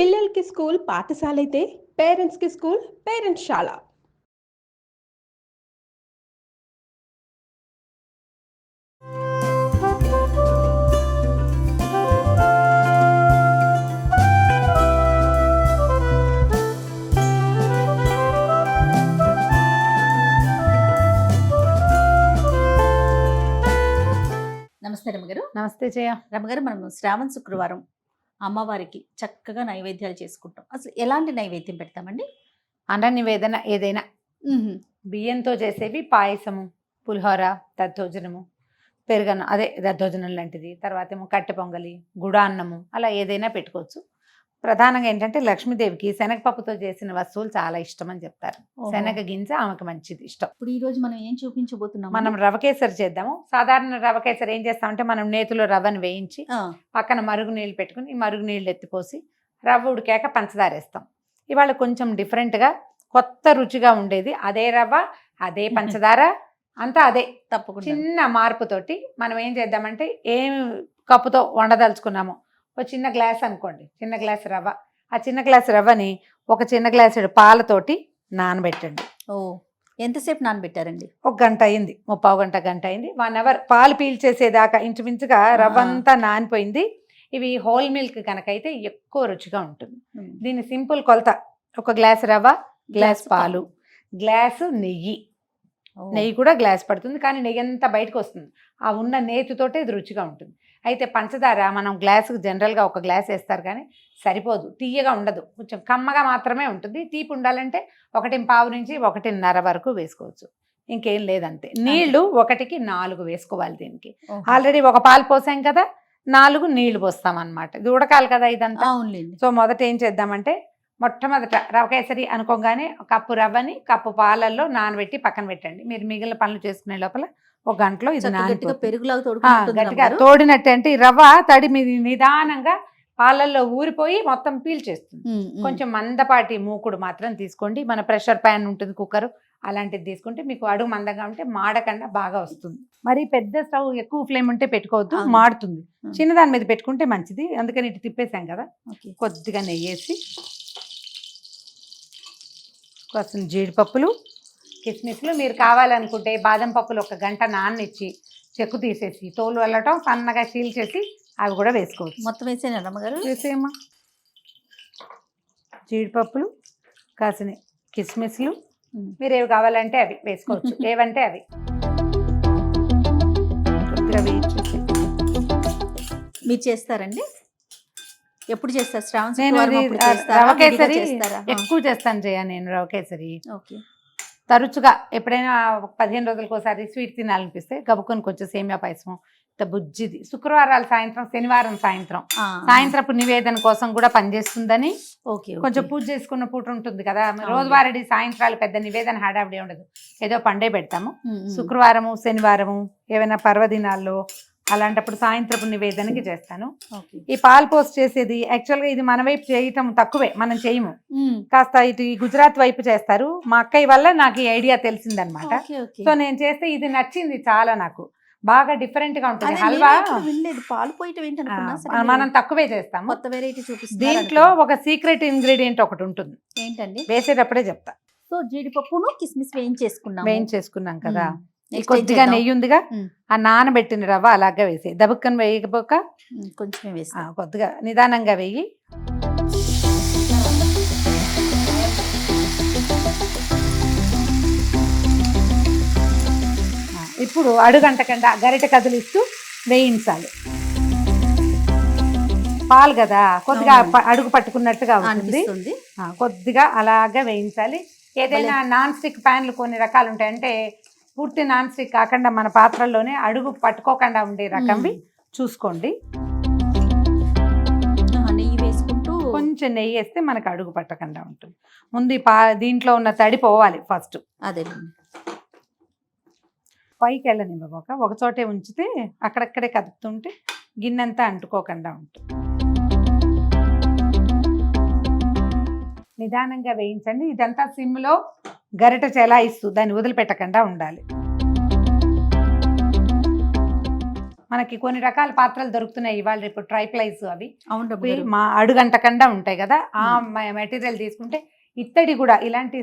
పిల్లలకి స్కూల్ పాఠశాలైతే పేరెంట్స్‌కి స్కూల్ పేరెంట్స్‌శాల. నమస్తే రమగారు. నమస్తే జయ. రమగారు, మనం శ్రావణ శుక్రవారం అమ్మవారికి చక్కగా నైవేద్యాలు చేసుకుంటాం. అసలు ఎలాంటి నైవేద్యం పెడతామండి? అన్న నివేదన ఏదైనా బియ్యంతో చేసేవి పాయసము, పులిహోర, దద్దోజనము, పెరుగన్నం, అదే దద్దోజనం లాంటిది, తర్వాత ఏమో కట్టె పొంగలి, గుడాన్నము, అలా ఏదైనా పెట్టుకోవచ్చు. ప్రధానంగా ఏంటంటే లక్ష్మీదేవికి శనగపప్పుతో చేసిన వస్తువులు చాలా ఇష్టం అని చెప్తారు. శనగ గింజ ఆమెకు మంచిది, ఇష్టం. ఇప్పుడు ఈ రోజు మనం ఏం చూపించబోతున్నాం? మనం రవ కేసరి చేద్దాము. సాధారణ రవ కేసరి ఏం చేస్తామంటే మనం నేతిలో రవ్వను వేయించి పక్కన మరుగు నీళ్ళు పెట్టుకుని ఈ మరుగు నీళ్ళు ఎత్తిపోసి రవ్వ ఉడికాక పంచదార వేస్తాం. ఇవాళ కొంచెం డిఫరెంట్గా కొత్త రుచిగా ఉండేది అదే రవ్వ, అదే పంచదార, అంతా అదే. తప్పకుండా చిన్న మార్పుతోటి మనం ఏం చేద్దామంటే ఏం కప్పుతో వండదలుచుకున్నామో ఒక చిన్న గ్లాస్ అనుకోండి, చిన్న గ్లాస్ రవ్వ, ఆ చిన్న గ్లాస్ రవ్వని ఒక చిన్న గ్లాసు పాలతోటి నానబెట్టండి. ఎంతసేపు నానబెట్టారండి? ఒక గంట అయింది, 30 గంట అయింది. 1 అవర్ పాలు పీల్చేసేదాకా ఇంచుమించుగా రవ్వ అంతా నానిపోయింది. ఇవి హోల్ మిల్క్ కనుక అయితే ఎక్కువ రుచిగా ఉంటుంది. దీని సింపుల్ కొలత: ఒక గ్లాస్ రవ్వ, గ్లాస్ పాలు, గ్లాసు నెయ్యి. నెయ్యి కూడా గ్లాస్ పడుతుంది, కానీ నెయ్యి అంతా బయటకు వస్తుంది. ఆ ఉన్న నేతితోటే ఇది రుచిగా ఉంటుంది. అయితే పంచదార మనం గ్లాసుకు జనరల్గా ఒక గ్లాస్ వేస్తారు, కానీ సరిపోదు, తీయగా ఉండదు, కొంచెం కమ్మగా మాత్రమే ఉంటుంది. తీపి ఉండాలంటే 1.5 నుంచి 1.5 వరకు వేసుకోవచ్చు, ఇంకేం లేదంతే. నీళ్లు 1కి 4 వేసుకోవాలి. దీనికి ఆల్రెడీ ఒక పాలు పోసాం కదా, 4 నీళ్లు పోస్తాం అన్నమాట. ఇది ఉడకాలి కదా ఇదంతా. సో మొదట ఏం చేద్దామంటే, మొట్టమొదట రవ కేసరి అనుకోగానే కప్పు రవ్వని కప్పు పాలల్లో నానబెట్టి పక్కన పెట్టండి. మీరు మిగిలిన పనులు చేసుకునే లోపల ఒక గంటలో ఇది గట్టిగా తోడినట్టు. అంటే ఈ రవ్వ తడి మీద నిదానంగా పాలల్లో ఊరిపోయి మొత్తం పీల్చేస్తుంది. కొంచెం మందపాటి మూకుడు మాత్రం తీసుకోండి. మన ప్రెషర్ ప్యాన్ ఉంటుంది, కుక్కర్, అలాంటిది తీసుకుంటే మీకు అడుగు మందంగా ఉంటే మాడకుండా బాగా వస్తుంది. మరి పెద్ద స్టవ్ ఎక్కువ ఫ్లేమ్ ఉంటే పెట్టుకోవద్దు, మాడుతుంది. చిన్నదాని మీద పెట్టుకుంటే మంచిది. అందుకని ఇటు తిప్పేసాం కదా, కొద్దిగా నెయ్యేసి కొంచెం జీడిపప్పులు, కిస్మిస్లు, మీరు కావాలనుకుంటే బాదం పప్పులు 1 గంట నాననిచ్చి చెక్కు తీసేసి తోలు వెళ్ళటం సన్నగా చీల్ చేసి అవి కూడా వేసుకోవచ్చు. మొత్తం వేసేనా రమ్మగారు? వేసేయమ్మా. జీడిపప్పులు, కాసిన కిస్మిస్లు, మీరు ఏవి కావాలంటే అవి వేసుకోవచ్చు, ఏవంటే అవి కొద్దిగా వేయించేసి. మీరు చేస్తారండి? ఎప్పుడు చేస్తారు? రవ కేసరి ఎక్కువ చేస్తాను జయ నేను. రవ కేసరి తరచుగా ఎప్పుడైనా 15 రోజులకు ఒకసారి స్వీట్ తినాలనిపిస్తే గబుకొని కొంచెం సేమియా పాయసం, బుజ్జిది. శుక్రవారాలు సాయంత్రం, శనివారం సాయంత్రం, సాయంత్రపు నివేదన కోసం కూడా పనిచేస్తుందని. కొంచెం పూజ చేసుకున్న పూట ఉంటుంది కదా, రోజువారీ సాయంత్రాలు పెద్ద నివేదన హడావిడి ఉండదు, ఏదో పండే పెడతాము. శుక్రవారము, శనివారము, ఏమైనా పర్వదినాల్లో అలాంటప్పుడు సాయంత్రపు నివేదనకి చేస్తాను. ఈ పాలు పోస్ట్ చేసేది యాక్చువల్గా ఇది మన వైపు చేయటం తక్కువే, మనం చేయము. కాస్త ఇటు గుజరాత్ వైపు చేస్తారు. మా అక్కయ్య వల్ల నాకు ఈ ఐడియా తెలిసిందనమాట. సో నేను చేస్తే ఇది నచ్చింది చాలా, నాకు బాగా డిఫరెంట్ గా ఉంటుంది. హల్వా పాలు పోయటం మనం తక్కువే చేస్తాము. కొత్త వెరైటీ చూపిస్తాం. దీంట్లో ఒక సీక్రెట్ ఇంగ్రీడియంట్ ఒకటి ఉంటుంది, ఏంటండి? వేసేటప్పుడే చెప్తా. సో జీడిపప్పును కిస్మిస్ వేయించేసుకున్నాం కదా, కొద్దిగా నెయ్యి ఉందిగా, ఆ నానబెట్టిన రవ్వ అలాగా వేసి దబుక్కని వేయకపోక కొంచెం వేసి కొద్దిగా నిదానంగా వేయి. ఇప్పుడు అడుగంటకుండా గరిటె కదిలిస్తూ వేయించాలి. పాలు కదా కొద్దిగా అడుగు పట్టుకున్నట్టుగా ఉంటుంది, కొద్దిగా అలాగా వేయించాలి. ఏదైనా నాన్ స్టిక్ ప్యాన్లు కొన్ని రకాలు ఉంటాయి, అంటే పూర్తి నాన్ స్టిక్ కాకుండా మన పాత్రల్లోనే అడుగు పట్టుకోకుండా ఉండే రకంవి చూసుకోండి. నెయ్యి వేసుకుంటూ కొంచెం నెయ్యి వేస్తే మనకు అడుగు పట్టకుండా ఉంటుంది. ముందు దీంట్లో ఉన్న తడి పోవాలి ఫస్ట్. అదే పైకి వెళ్ళనివ్వక ఒక చోటే ఉంచితే అక్కడక్కడే కదుపుతుంటే గిన్నెంతా అంటుకోకుండా ఉంటుంది. నిదానంగా వేయించండి. ఇదంతా సిమ్లో గరిట చెలాయిస్తూ దాన్ని వదిలిపెట్టకుండా ఉండాలి. మనకి కొన్ని రకాల పాత్రలు దొరుకుతున్నాయి ఇవాళ రేపు ట్రైప్లైస్ అవి అవును రమ్మగారు. మా అడుగంటకుండా ఉంటాయి కదా, ఆ మెటీరియల్ తీసుకుంటే ఇత్తడి కూడా ఇలాంటి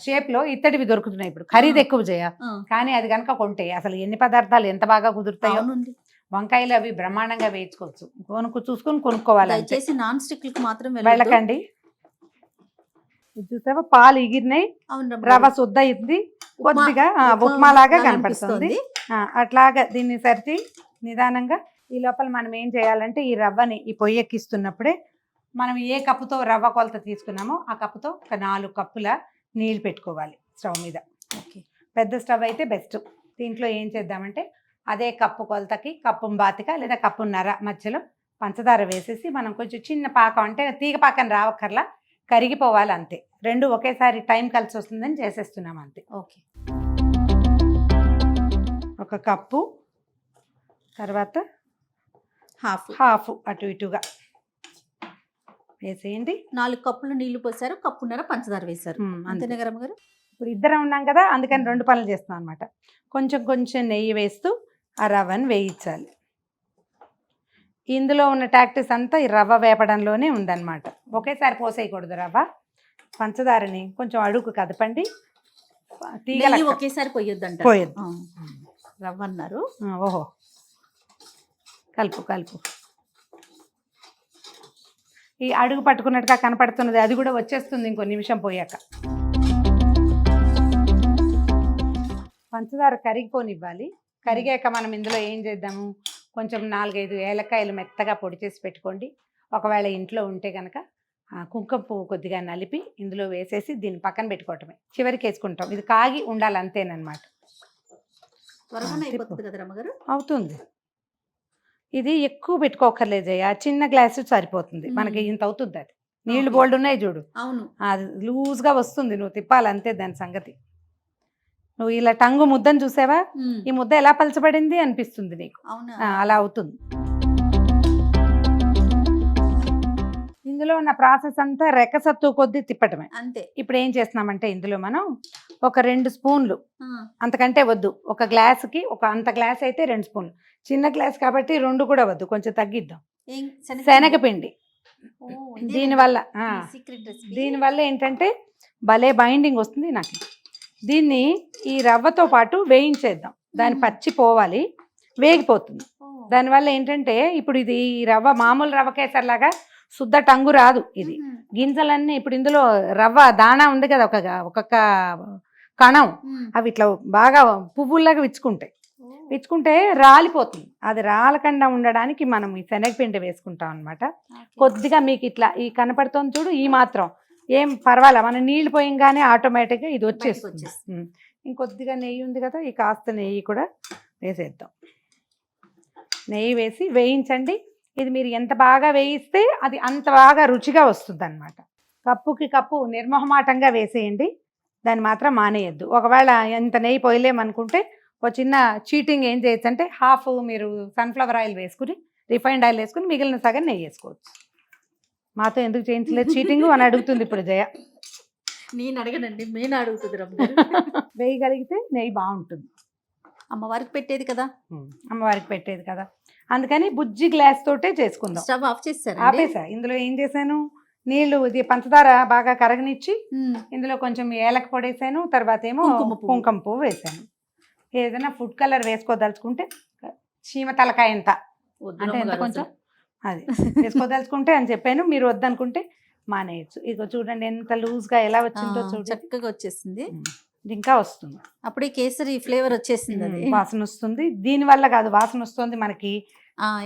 షేప్ లో ఇత్తడివి దొరుకుతున్నాయి ఇప్పుడు. ఖరీదు ఎక్కువ చేయ, కానీ అది కనుక కొంటే అసలు ఎన్ని పదార్థాలు ఎంత బాగా కుదురుతాయో. అవునండి. వంకాయలు అవి బ్రహ్మాండంగా వేయించుకోవచ్చు, చూసుకొని కొనుక్కోవాలి. దయచేసి నాన్ స్టిక్ మాత్రం వెళ్ళకండి. ఇది చూసావా, పాలు ఎగిరినాయి, అవును రవ్వ రమ్మగారు. శుద్ధ అయింది, ఉప్మా- కొద్దిగా ఉప్మా ఉప్మా లాగా లాగా కనపడుతుంది. అనిపిస్తోంది. అట్లాగా దీన్ని సరిచి నిదానంగా ఈ లోపల మనం ఏం చేయాలంటే ఈ రవ్వని ఈ పొయ్యి ఎక్కిస్తున్నప్పుడే మనం ఏ కప్పుతో రవ్వ కొలత తీసుకున్నామో ఆ కప్పుతో ఒక 4 కప్పుల నీళ్ళు పెట్టుకోవాలి స్టవ్ మీద. ఓకే. పెద్ద స్టవ్ అయితే బెస్ట్. దీంట్లో ఏం చేద్దామంటే అదే కప్పు కొలతకి కప్పు బాతిక లేదా కప్పున్నర మధ్యలో పంచదార వేసేసి మనం కొంచెం చిన్న పాకం, అంటే తీగ పాకం రావక్కర్లా, కరిగిపోవాలి అంతే. రెండు ఒకేసారి టైం కలిసి వస్తుందని చేసేస్తున్నాం అంతే. ఓకే. ఒక కప్పు, తర్వాత హాఫ్ అటు ఇటుగా వేసేయండి. 4 కప్పులు నీళ్లు పోసారు, కప్పున్నర పంచదార వేశారు. అంతేనా గారు రమ్మగారు? ఇప్పుడు ఇద్దరం ఉన్నాం కదా, అందుకని 2 పనులు చేస్తాం అనమాట. కొంచెం నెయ్యి వేస్తూ ఆ రవ్వని వేయించాలి. ఇందులో ఉన్న టాక్టిస్ అంతా ఈ రవ్వ వేపడంలోనే ఉందన్నమాట. ఒకేసారి పోసేయకూడదు రవ్వ. పంచదారని కొంచెం అడుగు కదపండి. నెయ్యి ఒకేసారి పోయొద్దు. రవ్వ అన్నారు. ఓహో, కలుపు. ఈ అడుగు పట్టుకున్నట్టుగా కనపడుతున్నది, అది కూడా వచ్చేస్తుంది ఇంకో నిమిషం పోయాక. పంచదార కరిగిపోనివ్వాలి. కరిగాక మనం ఇందులో ఏం చేద్దాము, కొంచెం 4-5 ఏలక్కాయలు మెత్తగా పొడి చేసి పెట్టుకోండి. ఒకవేళ ఇంట్లో ఉంటే కనుక కుంకుమ పువ్వు కొద్దిగా నలిపి ఇందులో వేసేసి దీన్ని పక్కన పెట్టుకోవటమే. చివరికి వేసుకుంటాం. ఇది కాగి ఉండాలి అంతేనమాట. త్వరగానే అయిపోతుంది కదా రమ్మగారు? అవుతుంది. ఇది ఎక్కువ పెట్టుకోకర్లేదు జయ, చిన్న గ్లాసు సరిపోతుంది మనకి. ఇంత అవుతుంది అది. నీళ్లు బోల్డ్ ఉన్నాయి చూడు, అవును, అది లూజ్గా వస్తుంది. నువ్వు తిప్పాలి అంతే దాని సంగతి. నువ్వు ఇలా టంగు ముద్దను చూసావా, ఈ ముద్ద ఎలా పలచబడింది అనిపిస్తుంది నీకు. అలా అవుతుంది. ఇందులో ఉన్న ప్రాసెస్ అంతా రెక్కసత్తు కొద్దీ తిప్పటమే అంతే. ఇప్పుడు ఏం చేస్తున్నామంటే ఇందులో మనం ఒక 2 స్పూన్లు, అంతకంటే వద్దు, ఒక గ్లాసుకి అంత గ్లాస్ అయితే 2 స్పూన్లు, చిన్న గ్లాస్ కాబట్టి 2 కూడా వద్దు, కొంచెం తగ్గిద్దాం. శనగపిండి. దీనివల్ల ఏంటంటే భలే బైండింగ్ వస్తుంది నాకు. దీన్ని ఈ రవ్వతో పాటు వేయించేద్దాం. దాని పచ్చి పోవాలి, వేగిపోతుంది. దానివల్ల ఏంటంటే ఇప్పుడు ఇది రవ్వ మామూలు రవ్వ కేసరిలాగా శుద్ధ టంగు రాదు. ఇది గింజలన్నీ ఇప్పుడు ఇందులో రవ్వ దాణా ఉంది కదా, ఒక్కొక్క కణం, అవి ఇట్లా బాగా పువ్వుల్లాగా విచ్చుకుంటే రాలిపోతుంది. అది రాలకుండా ఉండడానికి మనం ఈ శనగపిండి వేసుకుంటాం అనమాట. కొద్దిగా మీకు ఇట్లా ఈ కనపడుతుంది చూడు, ఈ మాత్రం ఏం పర్వాలే, మనం నీళ్లు పోయంగానే ఆటోమేటిక్గా ఇది వచ్చేస్తుంది. ఇంకొద్దిగా నెయ్యి ఉంది కదా, ఈ కాస్త నెయ్యి కూడా వేసేద్దాం. నెయ్యి వేసి వేయించండి. ఇది మీరు ఎంత బాగా వేయిస్తే అది అంత బాగా రుచిగా వస్తుంది అనమాట. కప్పుకి కప్పు నిర్మోహమాటంగా వేసేయండి, దాన్ని మాత్రం మానేయద్దు. ఒకవేళ ఎంత నెయ్యి పోయలేమనుకుంటే ఒక చిన్న చీటింగ్ ఏం చేయొచ్చు అంటే హాఫ్ మీరు సన్ఫ్లవర్ ఆయిల్ వేసుకుని, రిఫైండ్ ఆయిల్ వేసుకుని మిగిలిన సగం నెయ్యి వేసుకోవచ్చు. మాతో ఎందుకు చేయించలేదు చీటింగ్ అని అడుగుతుంది ఇప్పుడు జయ. నేను అడగనండి, నేను అడుగుతుంది రమ్మగారు. వేయగలిగితే నెయ్యి బాగుంటుంది. అమ్మవారికి పెట్టేది కదా, అందుకని బుజ్జి గ్లాస్ తోటే చేసుకుందాం. స్టవ్ ఆఫ్ చేశారు? ఆపేసా. ఇందులో ఏం చేశాను, నీళ్లు ఇది పంచదార బాగా కరగనిచ్చి ఇందులో కొంచెం ఏలక పొడేసాను, తర్వాత ఏమో కుంకుమ పువ్వు వేసాను. ఏదైనా ఫుడ్ కలర్ వేసుకోదలుచుకుంటే చీమ తలకాయ ఎంత అంటే ఎంత కొంచెం అది వేసుకోదలుచుకుంటే అని చెప్పాను. మీరు వద్దనుకుంటే మానేయచ్చు. ఇదిగో చూడండి ఎంత లూజ్గా ఎలా వచ్చిందో చూడండి, చక్కగా వచ్చేసింది. ఇంకా వస్తుంది, అప్పుడే కేసరి ఫ్లేవర్ వచ్చేసింది, వాసన వస్తుంది. దీనివల్ల కాదు వాసన వస్తుంది మనకి,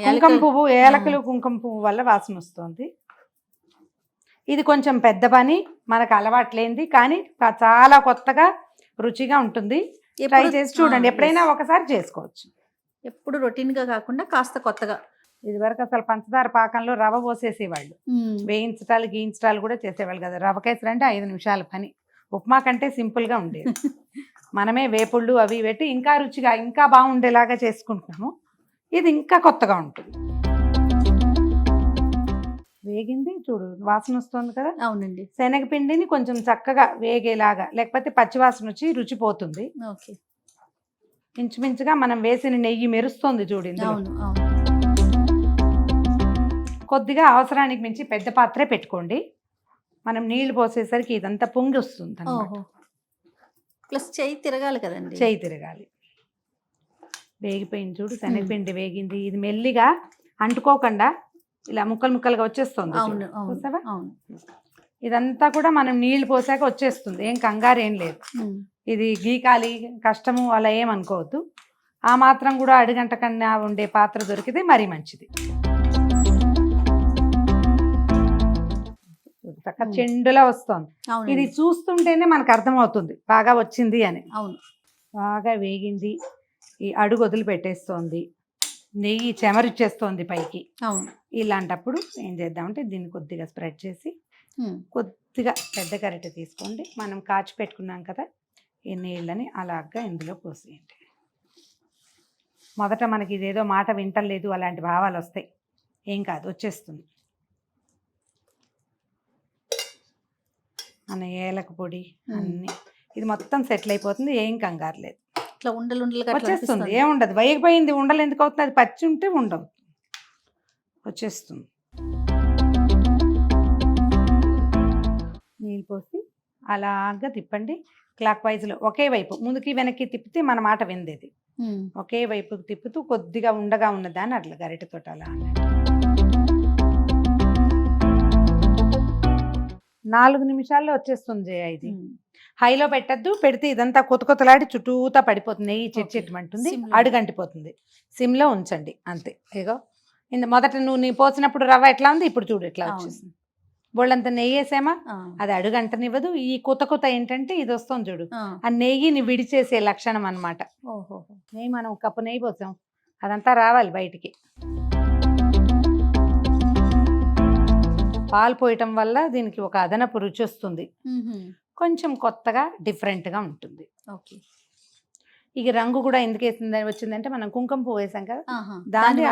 కుంకుమ పువ్వు, ఏలకలు కుంకుమ పువ్వు వల్ల వాసన వస్తుంది. ఇది కొంచెం పెద్ద పని, మనకు అలవాట్లేంది, కానీ చాలా కొత్తగా రుచిగా ఉంటుంది. ట్రై చేసి చూడండి, ఎప్పుడైనా ఒకసారి చేసుకోవచ్చు. ఎప్పుడు రొటీన్గా కాకుండా కాస్త కొత్తగా. ఇది వరకు అసలు పంచదార పాకంలో రవ్వ పోసేసేవాళ్ళు, వేయించటాలు గీయించటాలు కూడా చేసేవాళ్ళు కదా. రవ్వ కేసరి అంటే 5 నిమిషాల పని. ఉప్మా కంటే సింపుల్గా ఉండేది. మనమే వేపుళ్ళు అవి పెట్టి ఇంకా రుచిగా ఇంకా బాగుండేలాగా చేసుకుంటున్నాము. ఇది ఇంకా కొత్తగా ఉంటుంది. వేగింది చూడు, వాసన వస్తుంది కదా. అవునండి. శనగపిండిని కొంచెం చక్కగా వేగేలాగా, లేకపోతే పచ్చివాసన వచ్చి రుచి పోతుంది. ఓకే. ఇంచుమించుగా మనం వేసిన నెయ్యి మెరుస్తుంది చూడు ఇందులో. అవును అవును. కొద్దిగా అవసరానికి మించి పెద్ద పాత్రే పెట్టుకోండి. మనం నీళ్లు పోసేసరికి ఇదంతా పొంగి వస్తుంది అన్నమాట. ఓహో. ప్లస్ చెయ్యి తిరగాలి కదండి. చేయి తిరగాలి. వేగిపోయింది చూడు, శనగపిండి వేగింది. ఇది మెల్లిగా అంటుకోకుండా ఇలా ముక్కలు ముక్కలుగా వచ్చేస్తుంది. అవును అవును చూసావా? అవును. ఇదంతా కూడా మనం నీళ్లు పోసాక వచ్చేస్తుంది, ఏం కంగారు ఏం లేదు. ఇది గీకాలి కష్టము అలా ఏమనుకోవద్దు. ఆ మాత్రం కూడా అడుగంట కన్నా ఉండే పాత్ర దొరికితే మరీ మంచిది. చెండులా వస్తుంది. ఇది చూస్తుంటేనే మనకు అర్థమవుతుంది బాగా వచ్చింది అని. అవును. బాగా వేగింది. ఈ అడుగు వదిలిపెట్టేస్తోంది, నెయ్యి చెమరిచ్చేస్తోంది పైకి. అవును. ఇలాంటప్పుడు ఏం చేద్దామంటే దీన్ని కొద్దిగా స్ప్రెడ్ చేసి కొద్దిగా పెద్ద గరిటె తీసుకోండి. మనం కాచి పెట్టుకున్నాం కదా ఈ నీళ్ళని అలాగా ఇందులో పోసేయండి. మొదట మనకి ఇదేదో మాట వింటలేదు అలాంటి భావాలు వస్తాయి, ఏం కాదు, వచ్చేస్తుంది. మన ఏలక పొడి అన్నీ ఇది మొత్తం సెటిల్ అయిపోతుంది, ఏం కంగారు లేదు. ఇట్లా ఉండలు ఉండలుగా వచ్చేస్తుంది, ఏముండదు. వేగిపోయింది, ఉండలు ఎందుకు అవుతుంది? అది పచ్చి ఉంటే ఉండవు, వచ్చేస్తుంది. నీళ్ళు పోసి అలాగా తిప్పండి క్లాక్ వైజ్లో. ఒకే వైపు ముందుకి వెనక్కి తిప్పితే మన మాట విందేది. ఒకే వైపుకి తిప్పుతూ కొద్దిగా ఉండగా ఉన్నదాన్ని అట్లా గరిటెతో అలా 4 నిమిషాల్లో వచ్చేస్తుంది జయ. ఇది హైలో పెట్టద్దు, పెడితే ఇదంతా కొత్తలాడి చుట్టూతా పడిపోతుంది, నెయ్యి చెట్మంటుంది, అడుగంటిపోతుంది. సిమ్లో ఉంచండి అంతే. ఇగో మొదట నీ పోసినప్పుడు రవ్వ ఎట్లా ఉంది, ఇప్పుడు చూడు ఎట్లా వచ్చేసింది. బోళ్ళంత నెయ్యి వేసామా, అది అడుగంటనివ్వదు. ఈ కొత్త ఏంటంటే ఇది వస్తుంది చూడు, ఆ నెయ్యిని విడిచేసే లక్షణం అన్నమాట. ఓహో. నెయ్యి మనం కప్పు నెయ్యి పోసాం, అదంతా రావాలి బయటికి. పాలు పోయటం వల్ల దీనికి ఒక అదనపు రుచి వస్తుంది, కొంచెం కొత్తగా డిఫరెంట్గా ఉంటుంది. ఓకే. ఇక రంగు కూడా ఎందుకు వచ్చిందంటే మనం కుంకుమ పువ్వు వేసాం కదా, దాని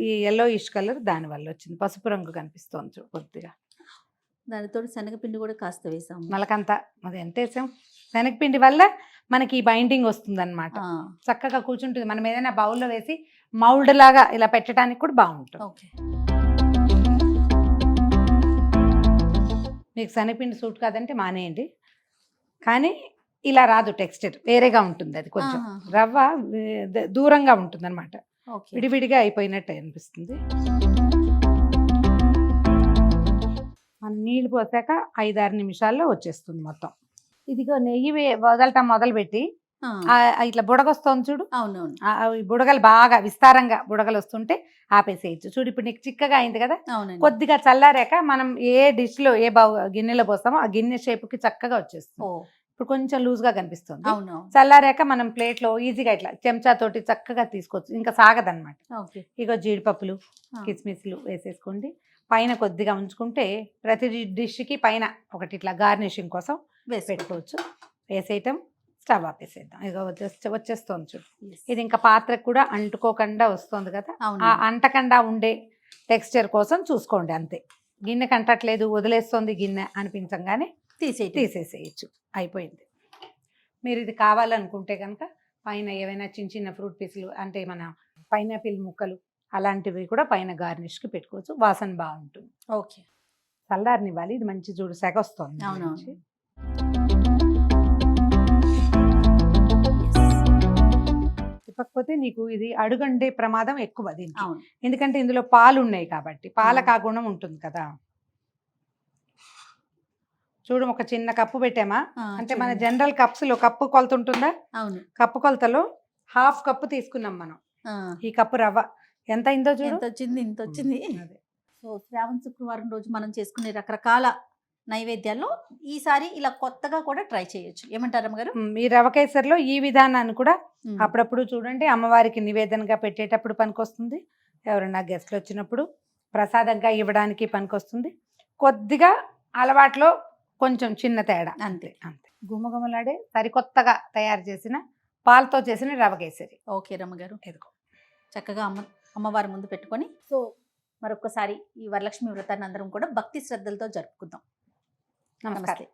ఈ yellowish కలర్ దాని వల్ల వచ్చింది. పసుపు రంగు కనిపిస్తుంది కొద్దిగా. దానితో శనగపిండి కూడా కాస్త వేసాం, మలకంతా అది ఎంత వేసాం. శనగపిండి వల్ల మనకి ఈ బైండింగ్ వస్తుంది అనమాట, చక్కగా కూర్చుంటుంది. మనం ఏదైనా బౌల్లో వేసి మౌల్డ్ లాగా ఇలా పెట్టడానికి కూడా బాగుంటుంది. ఓకే. మీకు శనగపిండి సూట్ కాదంటే మానేయండి, కానీ ఇలా రాదు, టెక్స్చర్ వేరేగా ఉంటుంది. అది కొంచెం రవ్వ దూరంగా ఉంటుంది అనమాట, విడివిడిగా అయిపోయినట్టు అనిపిస్తుంది. మనం నీళ్ళు పోసాక 5-6 నిమిషాల్లో వచ్చేస్తుంది మొత్తం. ఇదిగో నెయ్యి వదలటం మొదలుపెట్టి ఇట్లా బుడగొస్తుంది చూడు. అవునవును. బుడగలు బాగా విస్తారంగా బుడగలు వస్తుంటే ఆపేసేయచ్చు. చూడు ఇప్పుడు నీకు చిక్కగా అయింది కదా, కొద్దిగా చల్లారాక మనం ఏ డిష్లో ఏ గిన్నెలో పోస్తామో ఆ గిన్నె షేప్కి చక్కగా వచ్చేస్తుంది. ఇప్పుడు కొంచెం లూజ్గా కనిపిస్తుంది. చల్లారాక మనం ప్లేట్లో ఈజీగా ఇట్లా చెంచాతోటి చక్కగా తీసుకోవచ్చు, ఇంకా సాగదన్నమాట. ఇగో జీడిపప్పులు కిస్మిస్లు వేసేసుకోండి. పైన కొద్దిగా ఉంచుకుంటే ప్రతి డిష్కి పైన ఒకటి ఇట్లా గార్నిషింగ్ కోసం పెట్టుకోవచ్చు. వేసేయటం, స్టవ్ ఆపేసేద్దాం. ఇక వచ్చేస్తుంది చూడు. ఇది ఇంకా పాత్రకు కూడా అంటుకోకుండా వస్తుంది కదా, ఆ అంటకుండా ఉండే టెక్స్చర్ కోసం చూసుకోండి అంతే. గిన్నె కంటట్లేదు, వదిలేస్తుంది గిన్నె అనిపించగానే తీసేసేయచ్చు, అయిపోయింది. మీరు ఇది కావాలనుకుంటే కనుక పైన ఏవైనా చిన్న చిన్న ఫ్రూట్ పీసులు అంటే మన పైనాపిల్ ముక్కలు అలాంటివి కూడా పైన గార్నిష్కి పెట్టుకోవచ్చు, వాసన బాగుంటుంది. ఓకే. చల్లారనివ్వాలి, ఇది మంచి చూడు సెగ వస్తుంది. తిప్పకపోతే నీకు ఇది అడుగండే ప్రమాదం ఎక్కువ దీనికి, ఎందుకంటే ఇందులో పాలు ఉన్నాయి కాబట్టి. పాలకు ఆ గుణం ఉంటుంది కదా. చూడు, ఒక చిన్న కప్పు పెట్టామా అంటే మన జనరల్ కప్స్ లో కప్పు కొలత ఉంటుందా, కప్పు కొలతలో 1/2 కప్పు తీసుకున్నాం మనం. ఈ కప్పు రవ్వ ఎంత అయిందో చూడు, ఇంత వచ్చింది. సో శ్రావణ శుక్రవారం రోజు మనం చేసుకునే రకరకాల నైవేద్యాల్లో ఈసారి ఇలా కొత్తగా కూడా ట్రై చేయొచ్చు. ఏమంటారు అమ్మగారు? ఈ రవ కేసరిలో ఈ విధానాన్ని కూడా అప్పుడప్పుడు చూడండి, అమ్మవారికి నివేదనగా పెట్టేటప్పుడు పనికొస్తుంది, ఎవరన్నా గెస్ట్లు వచ్చినప్పుడు ప్రసాదంగా ఇవ్వడానికి పనికొస్తుంది. కొద్దిగా అలవాట్లో కొంచెం చిన్న తేడా, అంతే అంతే. గుమగుమలాడే సరికొత్తగా తయారు చేసిన పాలతో చేసిన రవ కేసరి. ఓకే రమ్మగారు, ఎదుకో చక్కగా అమ్మవారి ముందు పెట్టుకొని. సో మరొకసారి ఈ వరలక్ష్మి వ్రతాన్ని అందరం కూడా భక్తి శ్రద్ధలతో జరుపుకుందాం. నమస్తే.